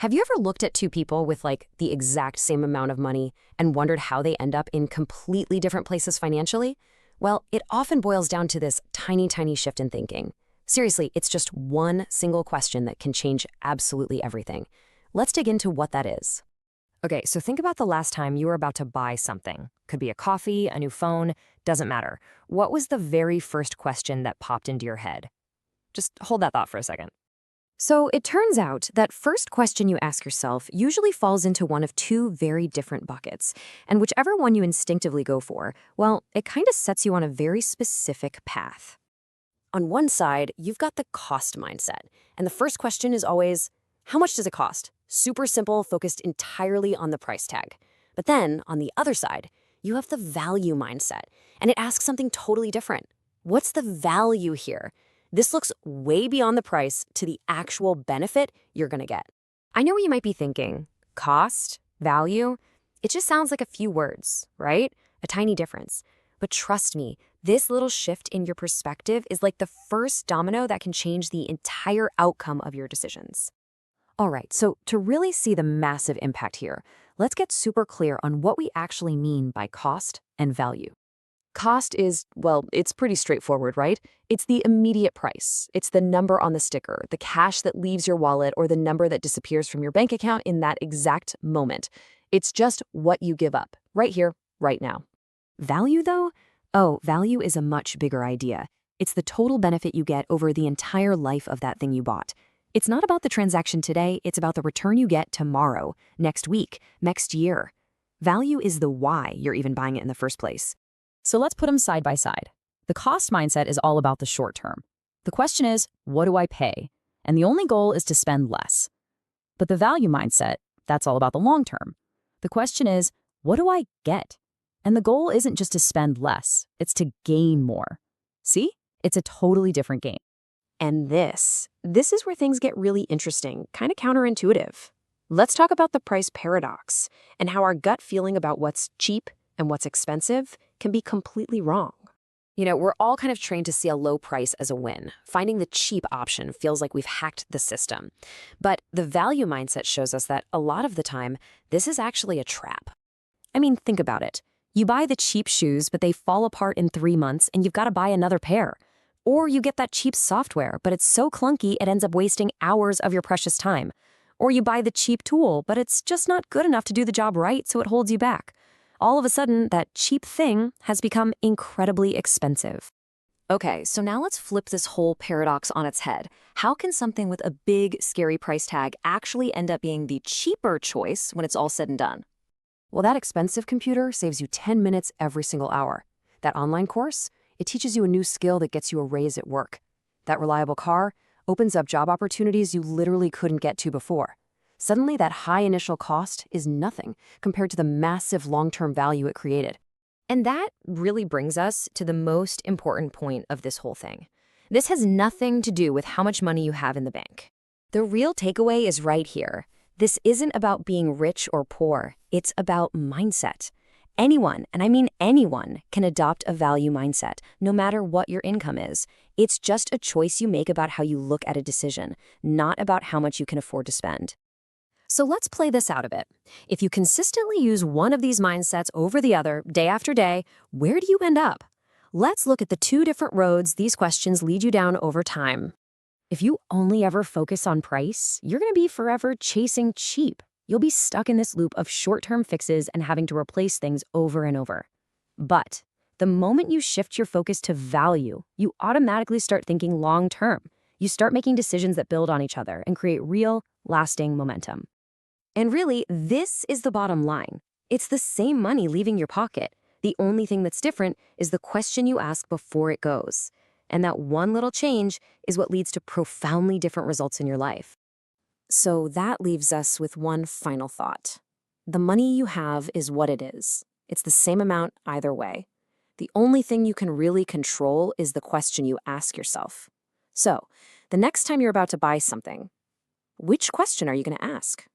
Have you ever looked at two people with like the exact same amount of money and wondered how they end up in completely different places financially? Well, it often boils down to this tiny, tiny shift in thinking. Seriously, it's just one single question that can change absolutely everything. Let's dig into what that is. Okay, so think about the last time you were about to buy something. Could be a coffee, a new phone, doesn't matter. What was the very first question that popped into your head? Just hold that thought for a second. So it turns out that first question you ask yourself usually falls into one of two very different buckets. And whichever one you instinctively go for, well, it kind of sets you on a very specific path. On one side, you've got the cost mindset. And the first question is always, how much does it cost? Super simple, focused entirely on the price tag. But then, on the other side, you have the value mindset. And it asks something totally different. What's the value here? This looks way beyond the price to the actual benefit you're going to get. I know what you might be thinking. Cost? Value? It just sounds like a few words, right? A tiny difference. But trust me, this little shift in your perspective is like the first domino that can change the entire outcome of your decisions. All right, so to really see the massive impact here, let's get super clear on what we actually mean by cost and value. Cost is, well, it's pretty straightforward, right? It's the immediate price. It's the number on the sticker, the cash that leaves your wallet, or the number that disappears from your bank account in that exact moment. It's just what you give up, right here, right now. Value, though? Oh, value is a much bigger idea. It's the total benefit you get over the entire life of that thing you bought. It's not about the transaction today, it's about the return you get tomorrow, next week, next year. Value is the why you're even buying it in the first place. So let's put them side by side. The cost mindset is all about the short term. The question is, what do I pay? And the only goal is to spend less. But the value mindset, that's all about the long term. The question is, what do I get? And the goal isn't just to spend less, it's to gain more. See? It's a totally different game. And this is where things get really interesting, kind of counterintuitive. Let's talk about the price paradox and how our gut feeling about what's cheap and what's expensive can be completely wrong. You know, we're all kind of trained to see a low price as a win. Finding the cheap option feels like we've hacked the system. But the value mindset shows us that a lot of the time, this is actually a trap. I mean, think about it. You buy the cheap shoes, but they fall apart in 3 months and you've got to buy another pair. Or you get that cheap software, but it's so clunky it ends up wasting hours of your precious time. Or you buy the cheap tool, but it's just not good enough to do the job right, so it holds you back. All of a sudden, that cheap thing has become incredibly expensive. Okay, so now let's flip this whole paradox on its head. How can something with a big, scary price tag actually end up being the cheaper choice when it's all said and done? Well, that expensive computer saves you 10 minutes every single hour. That online course, it teaches you a new skill that gets you a raise at work. That reliable car opens up job opportunities you literally couldn't get to before. Suddenly, that high initial cost is nothing compared to the massive long-term value it created. And that really brings us to the most important point of this whole thing. This has nothing to do with how much money you have in the bank. The real takeaway is right here. This isn't about being rich or poor. It's about mindset. Anyone, and I mean anyone, can adopt a value mindset, no matter what your income is. It's just a choice you make about how you look at a decision, not about how much you can afford to spend. So let's play this out a bit. If you consistently use one of these mindsets over the other, day after day, where do you end up? Let's look at the two different roads these questions lead you down over time. If you only ever focus on price, you're going to be forever chasing cheap. You'll be stuck in this loop of short-term fixes and having to replace things over and over. But the moment you shift your focus to value, you automatically start thinking long-term. You start making decisions that build on each other and create real, lasting momentum. And really, this is the bottom line. It's the same money leaving your pocket. The only thing that's different is the question you ask before it goes. And that one little change is what leads to profoundly different results in your life. So that leaves us with one final thought. The money you have is what it is. It's the same amount either way. The only thing you can really control is the question you ask yourself. So, the next time you're about to buy something, which question are you going to ask?